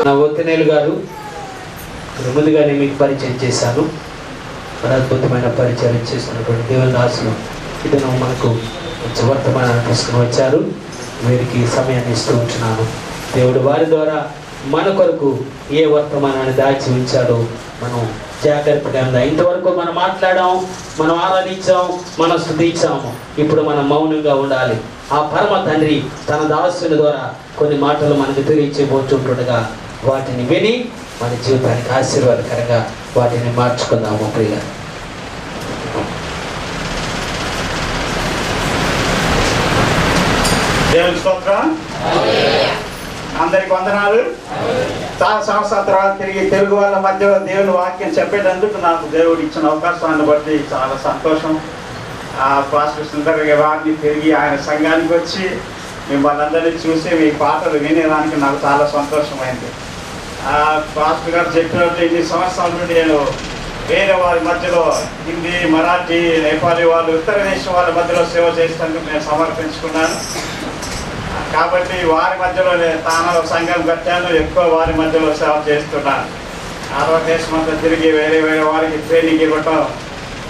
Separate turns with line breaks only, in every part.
నా ఒత్తినేలు గారు ముందుగానే మీకు పరిచయం చేశాను. అద్భుతమైన పరిచయం చేస్తున్నటువంటి దేవుని దాసులు ఇతను మనకు వర్తమానాన్ని తీసుకుని వచ్చారు. వీరికి సమయాన్ని ఇస్తూ ఉంటున్నాను. దేవుడు వారి ద్వారా మన కొరకు ఏ వర్తమానాన్ని దాచి ఉంచాడో మనం జాగ్రత్తగా ఇంతవరకు మనం మాట్లాడాం, మనం ఆరాధించాం, మనం స్తుతించాము. ఇప్పుడు మనం మౌనంగా ఉండాలి. ఆ పరమ తండ్రి తన దాసుని ద్వారా కొన్ని మాటలు మనకు తెలియచేయబోతుండగా వాటిని విని మన జీవితానికి ఆశీర్వాదకరంగా వాటిని మార్చుకుందాము. ప్రియ
దేవుని స్తోత్రం. అందరికి వందనాలు. చాలా సంవత్సరాల తర్వాత తిరిగి తెలుగు వాళ్ళ మధ్యలో దేవుని వాక్యం చెప్పేటందుకు నాకు దేవుడు ఇచ్చిన అవకాశాన్ని బట్టి చాలా సంతోషం. పాస్టర్ సుందర్ వారిని తిరిగి ఆయన సంఘానికి వచ్చి మిమ్మల్ని అందరినీ చూసి మీ పాటలు వినేదానికి నాకు చాలా సంతోషమైంది. పాస్టర్ గారు చెప్పినట్టు ఇన్ని సంవత్సరాల నుండి నేను వేరే వారి మధ్యలో హిందీ, మరాఠీ, నేపాలీ వాళ్ళు, ఉత్తర దేశం వాళ్ళ మధ్యలో సేవ చేసేందుకు నేను సమర్పించుకున్నాను. కాబట్టి వారి మధ్యలో నేను తాను సంఘం కట్టాను, ఎక్కువ వారి మధ్యలో సేవ చేస్తున్నాను. ఆరవ దేశం అంతా తిరిగి వేరే వేరే వారికి ట్రైనింగ్ ఇవ్వటం,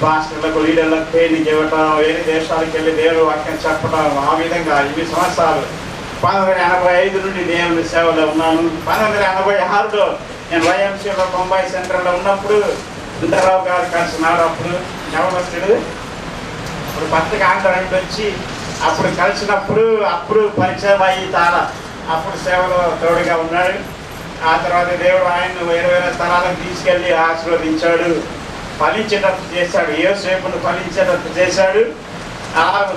పాస్టర్లకు, లీడర్లకు ట్రైనింగ్ ఇవ్వటం, వేరే దేశాలకు వెళ్ళి దేవుని వాక్యం చెప్పడం, ఆ విధంగా ఇన్ని సంవత్సరాలు 1985 నుండి దేవుని సేవలో ఉన్నాను. 1986లో నేను వైఎంసీలో బొంబాయి సెంటర్లో ఉన్నప్పుడు సుందరరావు గారు కలిసినాడు. అప్పుడు యవనస్తుడు, అప్పుడు పత్రిక ఆంధ్ర నుండి వచ్చి అప్పుడు కలిసినప్పుడు అప్పుడు పరిచయం అయ్యి చాలా అప్పుడు సేవలో తోడుగా ఉన్నాడు. ఆ తర్వాత దేవుడు ఆయన్ను వేరే వేరే స్థలాలకు తీసుకెళ్ళి ఆశీర్వదించాడు, ఫలించేటట్టు చేశాడు. యోసేపును ఫలించేటట్టు చేశాడు,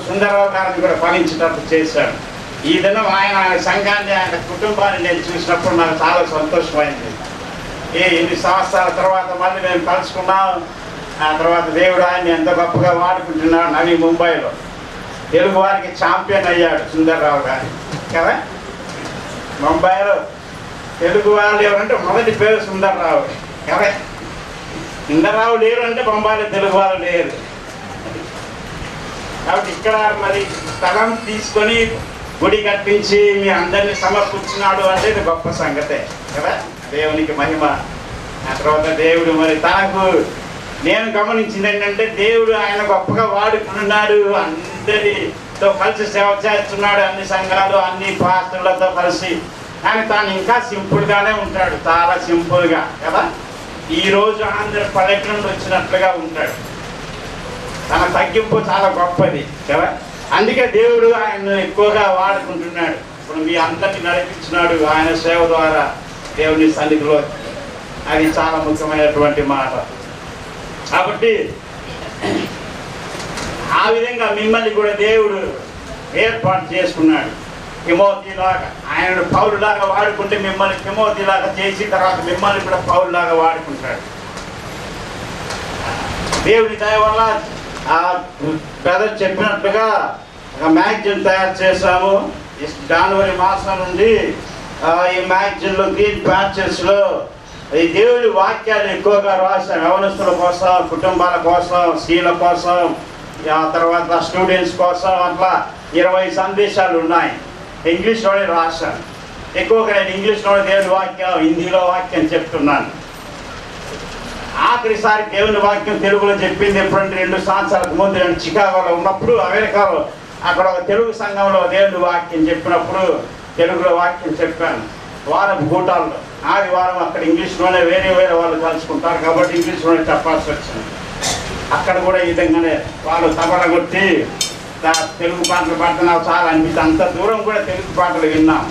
సుందరరావు గారిని కూడా ఫలించేటట్టు చేశాడు. ఈ దినం ఆయన సంఘాన్ని, ఆయన కుటుంబాన్ని నేను చూసినప్పుడు నాకు చాలా సంతోషమైంది. ఇన్ని సంవత్సరాల తర్వాత మళ్ళీ మేము కలుసుకున్నాం. ఆ తర్వాత దేవుడు ఆయన్ని ఎంత గొప్పగా వాడుకుంటున్నాడు. నవీ ముంబైలో తెలుగు వారికి ఛాంపియన్ అయ్యాడు సుందరరావు గారు కదా. ముంబైలో తెలుగు వాళ్ళు ఎవరంటే మొదటి పేరు సుందరరావు కదా. సుందరరావు లేరు అంటే బొంబాయిలో తెలుగు వాళ్ళు లేరు. కాబట్టి ఇక్కడ మరి స్థలం తీసుకొని గుడి కట్టించి మీ అందరినీ సమర్పించినాడు అంటే ఇది గొప్ప సంగతే కదా. దేవునికి మహిమ. ఆ తర్వాత దేవుడు మరి తనకు నేను గమనించింది ఏంటంటే దేవుడు ఆయన గొప్పగా వాడుకున్నాడు, అందరితో కలిసి సేవ చేస్తున్నాడు, అన్ని సంఘాలు అన్ని పాస్టర్లతో కలిసి. కానీ తాను ఇంకా సింపుల్గానే ఉంటాడు, చాలా సింపుల్గా కదా. ఈరోజు ఆంధ్ర పల్లెటూరు నుండి వచ్చినట్లుగా ఉంటాడు. తన తగ్గింపు చాలా గొప్పది కదా. అందుకే దేవుడు ఆయన ఎక్కువగా వాడుకుంటున్నాడు. ఇప్పుడు మీ అందరినీ నడిపించినాడు ఆయన సేవ ద్వారా దేవుని సన్నిధిలో. అది చాలా ముఖ్యమైనటువంటి మాట. కాబట్టి ఆ విధంగా మిమ్మల్ని కూడా దేవుడు ఏర్పాటు చేసుకున్నాడు. తిమోతిలాగా ఆయన పౌలులాగా వాడుకుంటే మిమ్మల్ని తిమోతిలాగా చేసి తర్వాత మిమ్మల్ని కూడా పౌలులాగా వాడుకుంటాడు. దేవుని దయ వల్ల ఆ బ్రదర్ చెప్పినట్టుగా ఒక మ్యాగజైన్ తయారు చేశాము. జనవరి మాసం నుండి ఈ మ్యాగజైన్లో గ్రీన్ ప్యాచెస్లో ఈ దేవుడి వాక్యాలు ఎక్కువగా రాశాను. యవనస్తుల కోసం, కుటుంబాల కోసం, స్త్రీల కోసం, ఆ తర్వాత స్టూడెంట్స్ కోసం అట్లా 20 సందేశాలు ఉన్నాయి. ఇంగ్లీష్లోనే రాశాను. ఎక్కువగా నేను ఇంగ్లీష్లోనే దేవుడి వాక్యం, హిందీలో వాక్యం చెప్తున్నాను. ఆఖరిసారి దేవుని వాక్యం తెలుగులో చెప్పింది ఎప్పుడంటే 2 సంవత్సరాలకు ముందు నేను చికాగోలో ఉన్నప్పుడు, అమెరికాలో అక్కడ ఒక తెలుగు సంఘంలో దేవుని వాక్యం చెప్పినప్పుడు తెలుగులో వాక్యం చెప్పాను. వారం కూటాల్లో ఆదివారం అక్కడ ఇంగ్లీష్లోనే వేరే వేరే వాళ్ళు కలుసుకుంటారు కాబట్టి ఇంగ్లీష్లోనే చెప్పాల్సి వచ్చింది. అక్కడ కూడా ఈ విధంగానే వాళ్ళు తబల కొట్టి తెలుగు పాటలు పాడితే నాకు చాలా అనిపిస్తుంది. అంత దూరం కూడా తెలుగు పాటలు విన్నాం.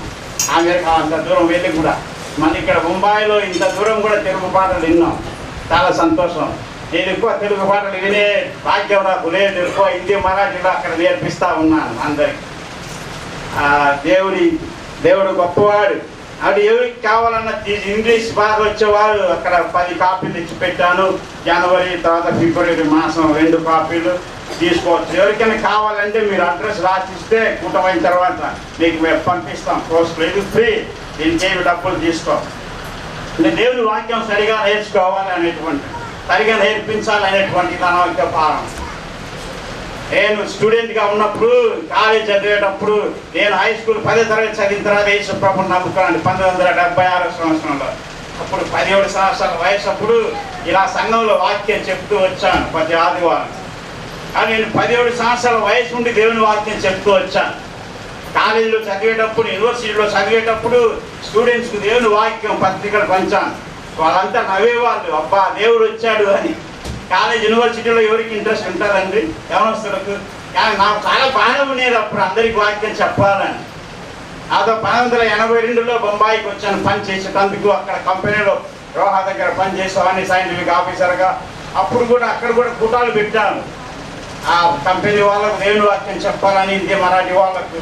అమెరికా అంత దూరం వెళ్ళి కూడా మన ఇక్కడ ముంబాయిలో ఇంత దూరం కూడా తెలుగు పాటలు విన్నాం. చాలా సంతోషం. నేను ఎక్కువ తెలుగు పాటలు వినే భాగ్యం నాకు లేదు. ఎక్కువ హిందీ, మరాఠీలో అక్కడ నేర్పిస్తూ ఉన్నాను అందరికి. దేవుడు గొప్పవాడు. అది ఎవరికి కావాలన్నా ఇంగ్లీష్ బాగా వచ్చేవారు అక్కడ 10 కాపీలు తెచ్చి పెట్టాను. జనవరి తర్వాత ఫిబ్రవరి మాసం 2 కాపీలు తీసుకోవచ్చు. ఎవరికైనా కావాలంటే మీరు అడ్రస్ రాసిస్తే కూటమైన తర్వాత మీకు మేము పంపిస్తాం. పోస్టులు ఇది ఫ్రీ, దీనికేమి డబ్బులు తీసుకో. దేవుని వాక్యం సరిగా నేర్చుకోవాలి అనేటువంటి, సరిగా నేర్పించాలనేటువంటి దాని యొక్క భావం. నేను స్టూడెంట్గా ఉన్నప్పుడు కాలేజ్ చదివేటప్పుడు నేను హై స్కూల్ 10వ తరగతి చదివిన తర్వాత యేసు ప్రభువుని నమ్ముకున్నాను 1976 సంవత్సరంలో. అప్పుడు 17 సంవత్సరాల వయసు. అప్పుడు ఇలా సంఘంలో వాక్యం చెప్తూ వచ్చాను ప్రతి ఆదివారం. కానీ నేను 17 సంవత్సరాల వయసు నుండి దేవుని వాక్యం చెప్తూ వచ్చాను. కాలేజీలో చదివేటప్పుడు, యూనివర్సిటీలో చదివేటప్పుడు స్టూడెంట్స్కి దేవుని వాక్యం పత్రికలు పంచాను. వాళ్ళంతా నవ్వేవాళ్ళు, అబ్బా దేవుడు వచ్చాడు అని. కాలేజ్ యూనివర్సిటీలో ఎవరికి ఇంట్రెస్ట్ ఉంటుందండి యవనస్తులకు? కానీ నాకు చాలా బాగా ఉండేది అప్పుడు అందరికి వాక్యం చెప్పాలని. నాతో 1982లో బొంబాయికి వచ్చాను పని చేసేటందుకు. అక్కడ కంపెనీలో రోహా దగ్గర పనిచేసేవాడిని సైంటిఫిక్ ఆఫీసర్గా. అప్పుడు కూడా అక్కడ కూడా కూటాలు పెట్టాను. ఆ కంపెనీ వాళ్ళకు దేవుని వాక్యం చెప్పాలని, హిందీ మరాఠీ వాళ్ళకు.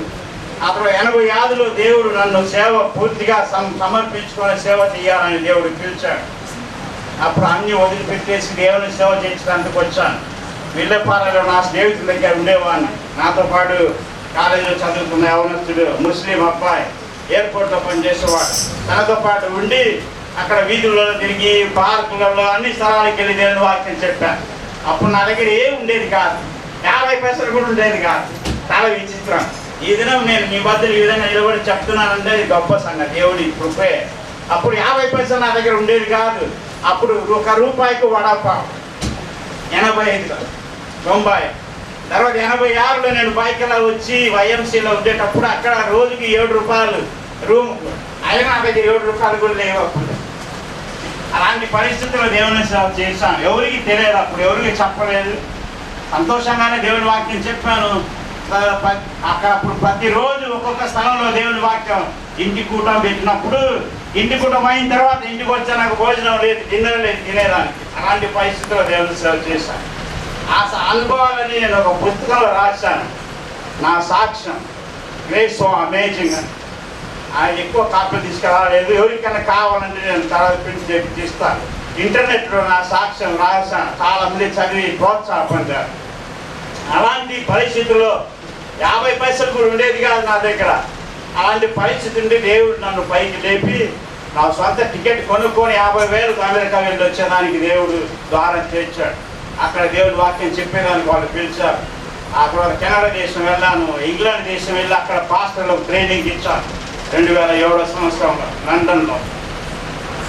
అప్పుడు 86లో దేవుడు నన్ను సేవ పూర్తిగా సమర్పించుకొని సేవ చేయాలని దేవుడు పిలిచాడు. అప్పుడు అన్ని వదిలిపెట్టేసి దేవుని సేవ చేయించడానికి వచ్చాను. విల్లపాలలో నా స్నేహితుల దగ్గర ఉండేవాడిని. నాతో పాటు కాలేజీలో చదువుకున్న యవనస్తుడు ముస్లిం అబ్బాయి ఎయిర్పోర్ట్లో పనిచేసేవాడు. తనతో పాటు ఉండి అక్కడ వీధుల్లో తిరిగి పార్కులలో అన్ని స్థలాలకు వెళ్ళి దేవుని వాక్యం చెప్పాను. అప్పుడు నా దగ్గర ఏం ఉండేది కాదు, 50 పైసలు కూడా ఉండేది కాదు. చాలా విచిత్రం. ఈ దినం నేను మీ మధ్య ఈ విధంగా నిలబడి చెప్తున్నానంటే ఇది గొప్ప సంగతి, దేవుడి కృపే. అప్పుడు 50 పైసలు నా దగ్గర ఉండేది కాదు. అప్పుడు ₹1 వడాపావ్ 85లో బొంబాయి. తర్వాత 86లో నేను బైక్లో వచ్చి వైఎంసీలో ఉండేటప్పుడు అక్కడ రోజుకి ₹7 రూమ్. అయినా నా దగ్గర ₹7 కూడా లేవు అప్పుడు. అలాంటి పరిస్థితుల్లో దేవుని సేవ చేశాను. ఎవరికి తెలియదు, అప్పుడు ఎవరికి చెప్పలేదు. సంతోషంగానే దేవుని వాక్యం చెప్పాను. అక్కడ అప్పుడు ప్రతిరోజు ఒక్కొక్క స్థలంలో దేవుని వాక్యం. ఇంటి కూటం పెట్టినప్పుడు ఇంటి కూటం అయిన తర్వాత ఇంటికి వచ్చా నాకు భోజనం లేదు, డిన్నర్ లేదు తినేదానికి. అలాంటి పరిస్థితుల్లో దేవుని సేవ చేశాను. ఆ అనుభవాలని నేను ఒక పుస్తకంలో రాశాను. నా సాక్ష్యం గ్రేట్ సో అమేజింగ్ అని. ఆయన ఎక్కువ కాపీలు తీసుకురాలేదు. ఎవరికైనా కావాలంటే నేను తర్వాత ప్రింట్ చేసి తీస్తాను. ఇంటర్నెట్లో నా సాక్ష్యం రాశాను. చాలా మంది చదివి ప్రోత్సాహపడ్డారు. అలాంటి పరిస్థితుల్లో 50 పైసలు కూడా ఉండేది కాదు నా దగ్గర. అలాంటి పరిస్థితి ఉండి దేవుడు నన్ను పైకి లేపి నా సొంత టికెట్ కొనుక్కొని 50,000 అమెరికా వెళ్ళి వచ్చేదానికి దేవుడు ద్వారం తెచ్చాడు. అక్కడ దేవుడి వాక్యం చెప్పేదానికి వాళ్ళు పిలిచారు. ఆ తర్వాత కెనడా దేశం వెళ్ళాను, ఇంగ్లాండ్ దేశం వెళ్ళి అక్కడ పాస్టర్లకు ట్రైనింగ్ ఇచ్చాను 2007 సంవత్సరంలో లండన్లో.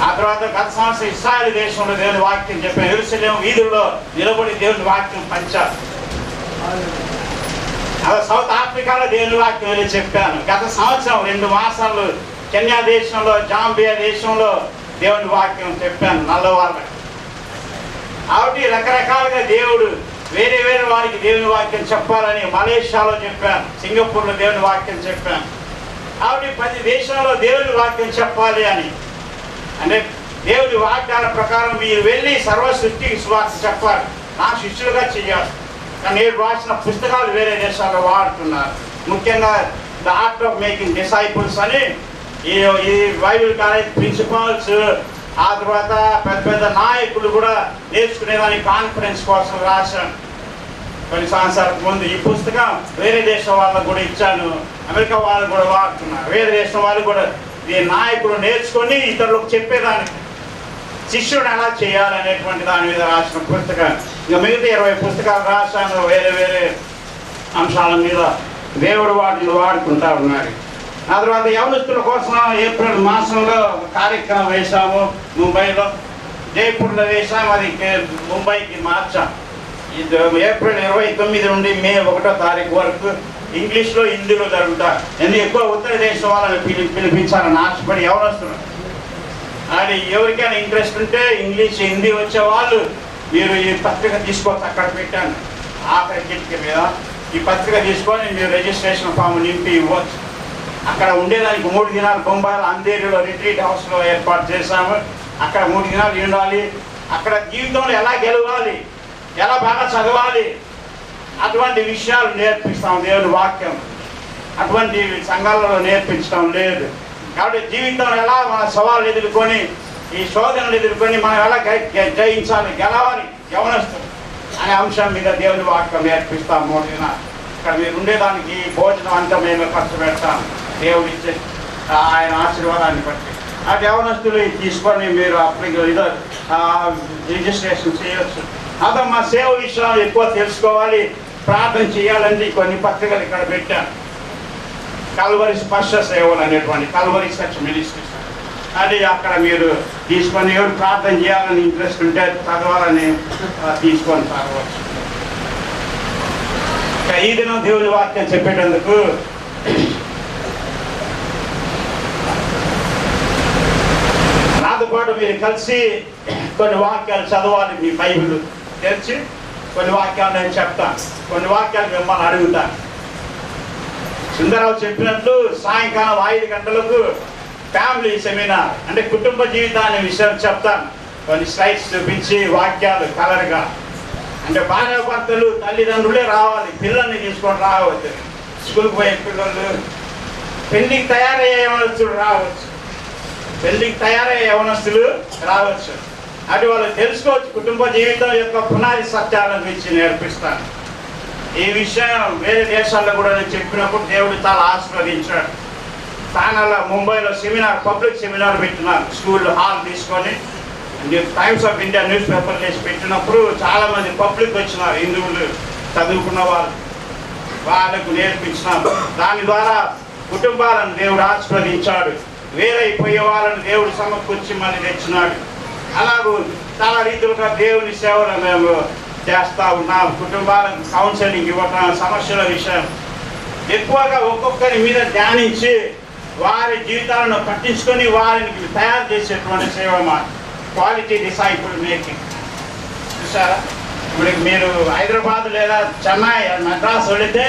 ఆ తర్వాత గత సంవత్సరం ఇస్రాయేల్ దేశంలో దేవుని వాక్యం చెప్పాను. యెరూషలేము వీధుల్లో నిలబడి దేవుని వాక్యం పంచారు. అలా సౌత్ ఆఫ్రికాలో దేవుని వాక్యం వెళ్ళి చెప్పాను. గత సంవత్సరం 2 మాసాలు కెన్యా దేశంలో, జాంబియా దేశంలో దేవుని వాక్యం చెప్పాను నల్లవాళ్ళకి. కాబట్టి రకరకాలుగా దేవుడు వేరే వేరే వారికి దేవుని వాక్యం చెప్పాలని మలేషియాలో చెప్పాను, సింగపూర్లో దేవుని వాక్యం చెప్పాను. కాబట్టి ప్రతి దేశంలో దేవుని వాక్యం చెప్పాలి అని. అంటే దేవుని వాగ్దాన ప్రకారం మీరు వెళ్ళి సర్వ సృష్టికి సువార్త చెప్పాలి, నా శిష్యులుగా చేయాలి. కానీ నేను రాసిన పుస్తకాలు వేరే దేశాల్లో వాడుతున్నారు. ముఖ్యంగా the art of making disciples అని ఈ బైబిల్ కాలేజ్ ప్రిన్సిపాల్స్, ఆ తర్వాత పెద్ద పెద్ద నాయకులు కూడా నేర్చుకునేదానికి కాన్ఫరెన్స్ కోసం రాశాను కొన్ని సంవత్సరాలకు ముందు. ఈ పుస్తకం వేరే దేశం వాళ్ళకు కూడా ఇచ్చాను, అమెరికా వాళ్ళు కూడా వాడుతున్నారు. వేరే దేశం వాళ్ళు కూడా ఈ నాయకులు నేర్చుకొని ఇతరులకు చెప్పేదానికి శిష్యుడు ఎలా చేయాలనేటువంటి దాని మీద రాసిన పుస్తకం. ఇక మిగతా 20 పుస్తకాలు రాశాను వేరే వేరే అంశాల మీద. దేవుడు వాటిని వాడుకుంటా ఉన్నారు. ఆ తర్వాత యవనస్తుల కోసం ఏప్రిల్ మాసంలో కార్యక్రమం వేశాము ముంబైలో. జైపూర్లో వేసాము, అది ముంబైకి మార్చాం. ఏప్రిల్ 29 నుండి మే 1వ తారీఖు వరకు ఇంగ్లీష్లో హిందీలో జరుగుతారు. ఎందుకు ఎక్కువ ఉత్తర దేశం వాళ్ళని పిలిపించాలని ఆశపడి యవనస్తులు. అది ఎవరికైనా ఇంట్రెస్ట్ ఉంటే ఇంగ్లీష్ హిందీ వచ్చే వాళ్ళు మీరు ఈ పత్రిక తీసుకోవచ్చు, అక్కడ పెట్టాను ఆఖరి కిటికీ మీద. ఈ పత్రిక తీసుకొని మీరు రిజిస్ట్రేషన్ ఫామ్ నింపి ఇవ్వచ్చు. అక్కడ ఉండేదానికి 3 దినాలు బొంబాయిలో అంధేరిలో రిట్రీట్ హౌస్లో ఏర్పాటు చేశాము. అక్కడ 3 దినాలు ఉండాలి. అక్కడ జీవితంలో ఎలా గెలవాలి, ఎలా బాగా చదవాలి, అటువంటి విషయాలు నేర్పిస్తాం. దేవుని వాక్యం అటువంటి సంఘాలలో నేర్పించడం లేదు. కాబట్టి జీవితంలో ఎలా మన సవాళ్ళు ఎదుర్కొని, ఈ శోధనలు ఎదుర్కొని మనం ఎలా జయించాలి, గెలవాలి యవనస్తులు అనే అంశం మీద దేవుని వాక్యం నేర్పిస్తాం. 3 దినాలు ఇక్కడ మీరు ఉండేదానికి భోజనం అంతా మేము ఖర్చు పెడతాం దేవుడు ఇచ్చే ఆయన ఆశీర్వాదాన్ని బట్టి. ఆ యవనస్తులు తీసుకొని మీరు రిజిస్ట్రేషన్ చేయవచ్చు. అదే మా సేవ విషయాలు ఎక్కువ తెలుసుకోవాలి, ప్రార్థన చేయాలని కొన్ని పత్రికలు ఇక్కడ పెట్టాను. కల్వరి స్పర్శ సేవలు అనేటువంటి కల్వరి చర్చ్ మినిస్ట్రీస్ అది అక్కడ మీరు తీసుకొని ఎవరు ప్రార్థన చేయాలని ఇంట్రెస్ట్ ఉంటే చదవాలని తీసుకొని చదవచ్చు. ఈ దినం దేవుని వాక్యం చెప్పేటందుకు నాతో పాటు మీరు కలిసి కొన్ని వాక్యాలు చదవాలి. మీ బైబిల్ తెరిచి కొన్ని వాక్యాలు నేను చెప్తాను, కొన్ని వాక్యాలు మిమ్మల్ని అడుగుతాను. సుందరరావు చెప్పినట్లు సాయంకాలం 5 గంటలకు ఫ్యామిలీ సెమినార్ అంటే కుటుంబ జీవితాన్ని విషయం చెప్తాను. కొన్ని స్లైడ్స్ చూపించి వాక్యాలు కలర్గా అంటే భార్యాభర్తలు తల్లిదండ్రులే రావాలి, పిల్లల్ని తీసుకొని రావచ్చు. స్కూల్కి పోయే పిల్లలు, పెళ్లికి తయారయ్యే యవనస్తులు రావచ్చు, పెళ్లికి తయారయ్యే యవనస్తులు రావచ్చు. అటు వాళ్ళు తెలుసుకోవచ్చు. కుటుంబ జీవితం యొక్క పునాది సత్యాలను గురించి నేర్పిస్తాను. ఈ విషయం వేరే దేశాల్లో కూడా నేను చెప్పినప్పుడు దేవుడు చాలా ఆశీర్వదించాడు. తానలా ముంబైలో సెమినార్, పబ్లిక్ సెమినార్ పెట్టినారు. స్కూల్ హాల్ తీసుకొని times of India news paper చేసి పెట్టినప్పుడు చాలామంది పబ్లిక్ వచ్చినారు. హిందువులు చదువుకున్న వాళ్ళకు నేర్పించినారు. దాని ద్వారా కుటుంబాలను దేవుడు ఆశీర్వదించాడు. వేరైపోయే వాళ్ళని దేవుడు సమకూర్చి మళ్ళీ తెచ్చినాడు. అలాగూ చాలా రీతులుగా దేవుని సేవలు మేము చేస్తూ ఉన్నాం. కుటుంబాలకు కౌన్సిలింగ్ ఇవ్వటం, సమస్యల విషయం ఎక్కువగా ఒక్కొక్కరి మీద ధ్యానించి వారి జీవితాలను పట్టించుకొని వారిని తయారు చేసేటువంటి సేవ మా క్వాలిటీ డిసైపుల్ మేకింగ్. చూసారా, ఇప్పుడు మీరు హైదరాబాద్ లేదా చెన్నై, మద్రాసు వెళితే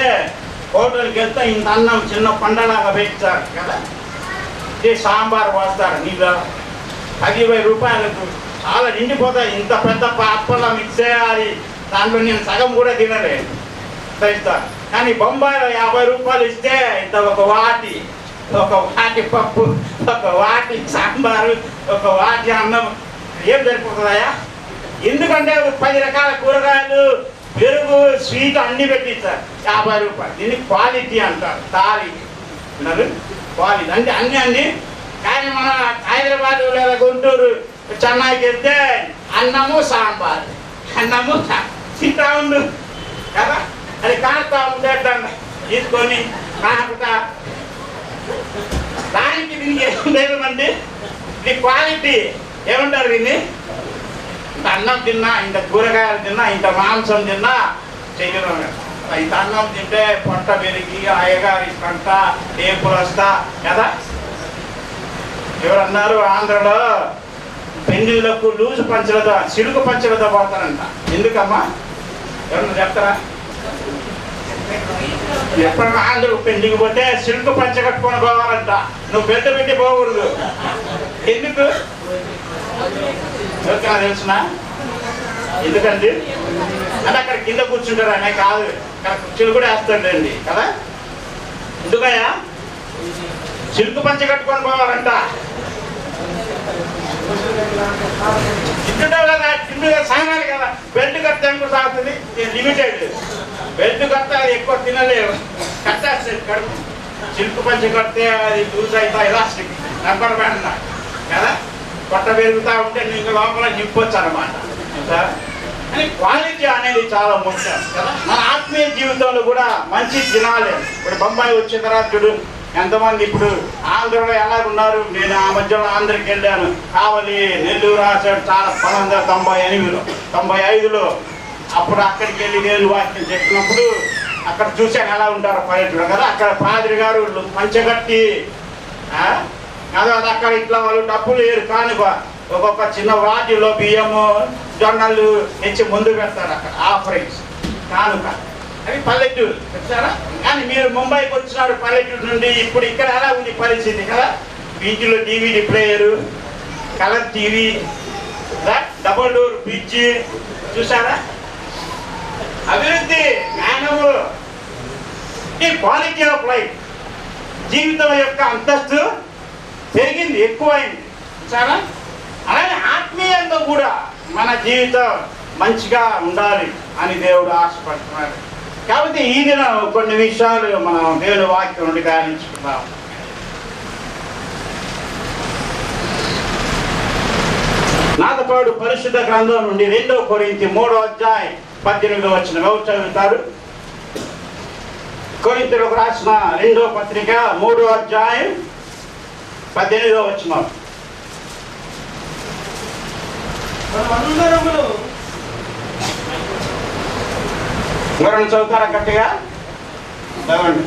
హోటల్కి వెళ్తే ఇంత అన్నం చిన్న పండలాగా పెట్టారు కదా, ఇది సాంబార్ పోస్తారు నీళ్ళు 10-20 రూపాయలకు చాలా నిండిపోతాయి. ఇంత పెద్ద అప్పలా మిక్స్ చేయాలి, దాంట్లో నేను సగం కూడా తినలేదు ఇస్తారు. కానీ బొంబాయిలో 50 రూపాయలు ఇస్తే ఇంత ఒక వాటి పప్పు, ఒక వాటి సాంబారు, ఒక వాటి అన్నం ఏం సరిపోతుందయా? ఎందుకంటే 10 రకాల కూరగాయలు, పెరుగు, స్వీట్ అన్ని పెట్టిస్తారు 50 రూపాయలు. దీన్ని క్వాలిటీ అంటారు. తారీ క్వాలిటీ అంటే అన్నీ. కానీ మన హైదరాబాద్ లేదా గుంటూరు, చెన్నైకి వెళ్తే అన్నము సాంబార్, అన్నము తింటా ఉండు కదా, అది కాస్తా ఉంటే తీసుకొని కాకుతా. దానికి దీనికి ఏం లేదండి. ఇది క్వాలిటీ ఏమంటారు దీన్ని? ఇంత అన్నం తిన్నా, ఇంత కూరగాయలు తిన్నా, ఇంత మాంసం తిన్నా చేయడం. ఇంత అన్నం తింటే పొట్ట పెరిగి అయ్యగారి పంట టేపులు వస్తా కదా. ఎవరన్నారు ఆంధ్రలో పెళ్లిళ్లకు లూజు పంచలతో, సిలుకు పంచలతో పోతారంట. ఎందుకమ్మా ఎవరన్నా చెప్తారా? ఎప్పుడన్నా ఆంధ్ర పెళ్లికి పోతే సిల్క్ పంచ కట్టుకొని పోవాలంట. నువ్వు బెల్ట్ పెట్టి పోకూడదు. ఎందుకు ఎవరికైనా తెలుసునా? ఎందుకండి అంటే అక్కడ కింద కూర్చుంటారు అనే కాదు, అక్కడ కుర్చీలు కూడా వేస్తాడండి కదా. ఎందుకయ్యా సిల్క్ పంచ కట్టుకొని పోవాలంట? తింటుంటావు కదా, తింటుగా సాగాలి కదా. బెల్ట్ కడితే ఎంత సాగుతుంది? లిమిటెడ్ బెల్ట్ కడితే అది ఎక్కువ తినలేవు, కట్టేస్తుంది కడుపు. సిల్క్ పంచి కడితే అది లూజ్ అవుతా, ఎలాస్టిక్ రబ్బర్ బ్యాండ్ కదా, పొట్ట పెరుగుతూ ఉంటే నీకు లోపల నింపొచ్చు అనమాట. అని క్వాలిటీ అనేది చాలా ముఖ్యం కదా. మన ఆత్మీయ జీవితంలో కూడా మంచి తినాలి. ఇప్పుడు బొంబాయి వచ్చిన తర్వాత చూడు ఎంతమంది ఇప్పుడు ఆంధ్రలో ఎలాగున్నారు. నేను ఆ మధ్యలో ఆంధ్రకి వెళ్ళాను, కావలి, నెల్లూరు రాశాడు. చాలా 1998లో 95లో అప్పుడు అక్కడికి వెళ్ళి నేను వాక్యం చెప్పినప్పుడు అక్కడ చూశాను ఎలా ఉంటారు పర్యటన కదా. అక్కడ పాదిరి గారు పంచగట్టి కదా, అక్కడ ఇట్లా వాళ్ళు డబ్బులు ఏరు కానుక ఒక్కొక్క చిన్న వాటిలో బియ్యము, జొన్నలు తెచ్చి ముందు పెడతారు. అక్కడ ఆఫరింగ్స్ కానుక. అవి పల్లెటూరు చూసారా. కానీ మీరు ముంబైకి వచ్చినారు పల్లెటూరు నుండి. ఇప్పుడు ఇక్కడ ఎలా ఉంది పరిస్థితి కదా. బీచ్లో DVD player, colour TV, double door fridge చూసారా. అభివృద్ధి, జ్ఞానము, ఈ క్వాలిటీ ఆఫ్ లైఫ్, జీవితం యొక్క అంతస్తు పెరిగింది, ఎక్కువైంది చూసారా. అలాగే ఆత్మీయంగా కూడా మన జీవితం మంచిగా ఉండాలి అని దేవుడు ఆశపడుతున్నాడు. కాబట్టి ఈ దినం కొన్ని విషయాలు మనం దేవుని వాక్యం నుండి ధ్యానించుకుందాం. నాతో పాటు పరిశుద్ధ గ్రంథం నుండి 2 కొరింథీ 3వ అధ్యాయం 18వ వచనం ఎవరు చదువుతారు? కొరింథీయులకు రాసిన 2వ పత్రిక 3వ అధ్యాయం 18వ వచనం.
మనమందరమును
ఎవరైనా చదువుతారా గట్టిగా? చదవండి.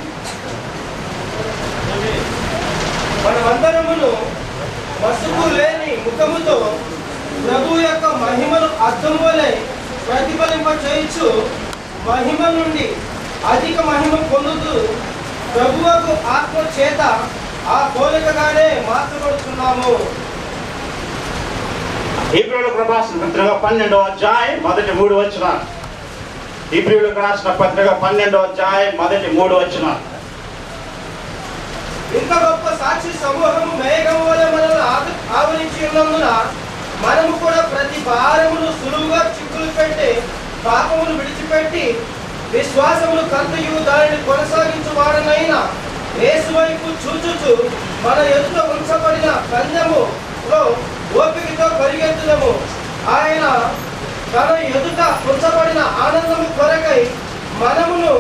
మనమందరమును మసుకు లేని ముఖముతో ప్రభు యొక్క మహిమను అర్థం వలె ప్రతిఫలింప చేయించు మహిమ నుండి అధిక మహిమ పొందుతూ ప్రభువుకు ఆత్మ చేత ఆ పోలికగానే మార్చబడుతున్నాము.
హెబ్రీయులకు రాసిన పత్రిక 12వ అధ్యాయం మొదటి 3 వచనాలు. హెబ్రీయులకు రాసిన పత్రిక 12వ అధ్యాయం మొదటి 3 వచనాలు.
ఇంత గొప్ప సాక్షి సమూహము మేఘము వలె మనల్ని ఆవరించి ఉన్నందున మనము కూడా ప్రతి భారమును సులువుగా చిక్కులు పెట్టి పాపమును విడిచిపెట్టి విశ్వాసమును కంతయు దానిని కొనసాగించు వాడనైనా యేసు వైపు చూచుచు మన ఎదుట ఉంచబడిన పందెములో ఓపికతో పరిగెత్తుదము. ఆయన తన ఎదుట ఉంచబడిన ఆనందము కొరకై మనమును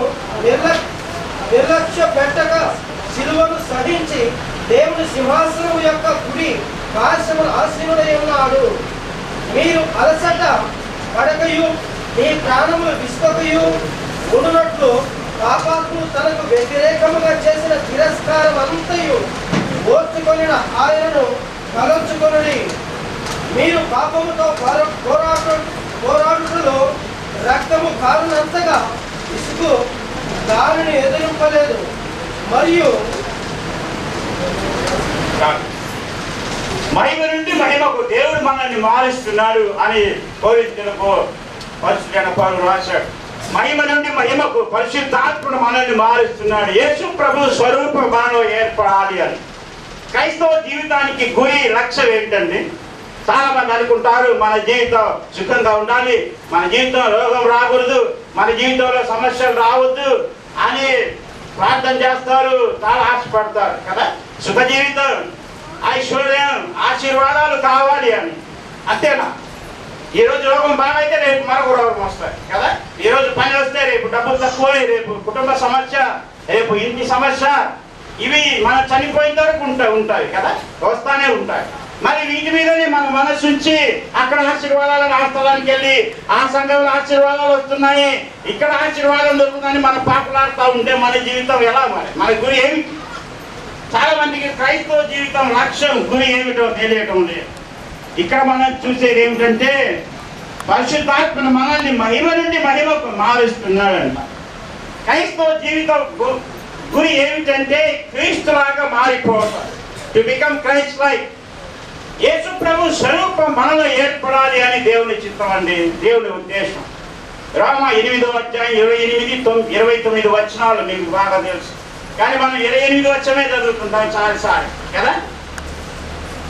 నిర్లక్ష్య పెట్టక శిలువను సహించి దేవుని సింహాసనం యొక్క కుడి పార్శ్వమున ఆసీనుడై ఉన్నాడు. మీరు అలసట పడకయు మీ ప్రాణములు విసుకయు ఉండునట్లు పాపాత్ముడు తనకు వ్యతిరేకముగా చేసిన తిరస్కారం అంతయు ఓర్చుకొనిన ఆయనను తలంచుకొనుడి. మీరు పాపముతో పోరాడుటలో రక్తము కారునంతగా ఇసుకు దానిని ఎదిరింపలేదు. మరియు
మహిమ నుండి మహిమకు దేవుడు మనల్ని మారుస్తున్నాడు అని కొరింథీయులకు పరిశుద్ధుడైన పౌలు రాశాడు. మహిమ నుండి మహిమకు పరిశుద్ధాత్ముడు మనల్ని మారుస్తున్నాడు. యేసు ప్రభు స్వరూప మనలో ఏర్పడాలి అని. క్రైస్తవ జీవితానికి గురి లక్ష్యం ఏంటండి? చాలా మంది అనుకుంటారు మన జీవితం సుఖంగా ఉండాలి, మన జీవితంలో రోగం రాకూడదు, మన జీవితంలో సమస్యలు రావద్దు అని ప్రార్థన చేస్తారు, చాలా ఆశపడతారు కదా. సుఖ జీవితం, ఐశ్వర్యం, ఆశీర్వాదాలు కావాలి అని. అంతేనా? ఈరోజు రోగం బాగైతే రేపు మరొక రోగం వస్తాయి కదా. ఈరోజు పని వస్తే రేపు డబ్బులు తక్కువ, రేపు కుటుంబ సమస్య, రేపు ఇంటి సమస్య. ఇవి మనం చనిపోయిన వరకు ఉంటాయి కదా, వస్తానే ఉంటాయి. మరి వీటి మీదనే మన మనసు ఉంచి అక్కడ ఆశీర్వాదాలను ఆస్తడానికి వెళ్ళి ఆ సంఘంలో ఆశీర్వాదాలు వస్తున్నాయి, ఇక్కడ ఆశీర్వాదం దొరుకుతుందని మనం పాకులాడుతూ ఉంటే మన జీవితం ఎలా? మన గురి ఏమి? చాలా మందికి క్రైస్తవ జీవితం లక్ష్యం గురి ఏమిటో తెలియటం లేదు. ఇక్కడ మనం చూసేది ఏమిటంటే పరిశుద్ధాత్మను మనల్ని మహిమ నుండి మహిమకు మారుస్తున్నాడంట. క్రైస్తవ జీవితం గురి ఏమిటంటే క్రీస్తులాగా మారిపోవటం, టు బికమ్ క్రైస్ట్ లైక్. యేసు ప్రభు స్వరూపం మనలో ఏర్పడాలి అని దేవుని చిత్తం అండి, దేవుని ఉద్దేశం. రోమా 8వ అధ్యాయం 28-29 వచనాలు మీకు బాగా తెలుసు, కానీ మనం 28 వచనమే చదువుకుంటాం చాలాసార్లు కదా.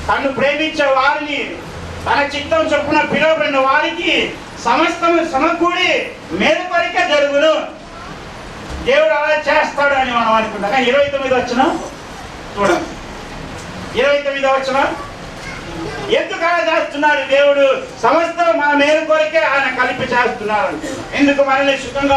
తను ప్రేమించే వారిని తన చిత్తం చొప్పున పిలువబడిన వారికి సమస్తము సమకూడి మేలు కొరకే జరుగును. దేవుడు అలా చేస్తాడు అని మనం అనుకుంటాం. 29 వచనం చూడండి. 29 వచనం, ఎందుకు అలా చేస్తున్నాడు దేవుడు? సమస్తం మన మేలు కొరకే ఆయన కలిపి చేస్తున్నారు. ఎందుకు? మనల్ని సుఖంగా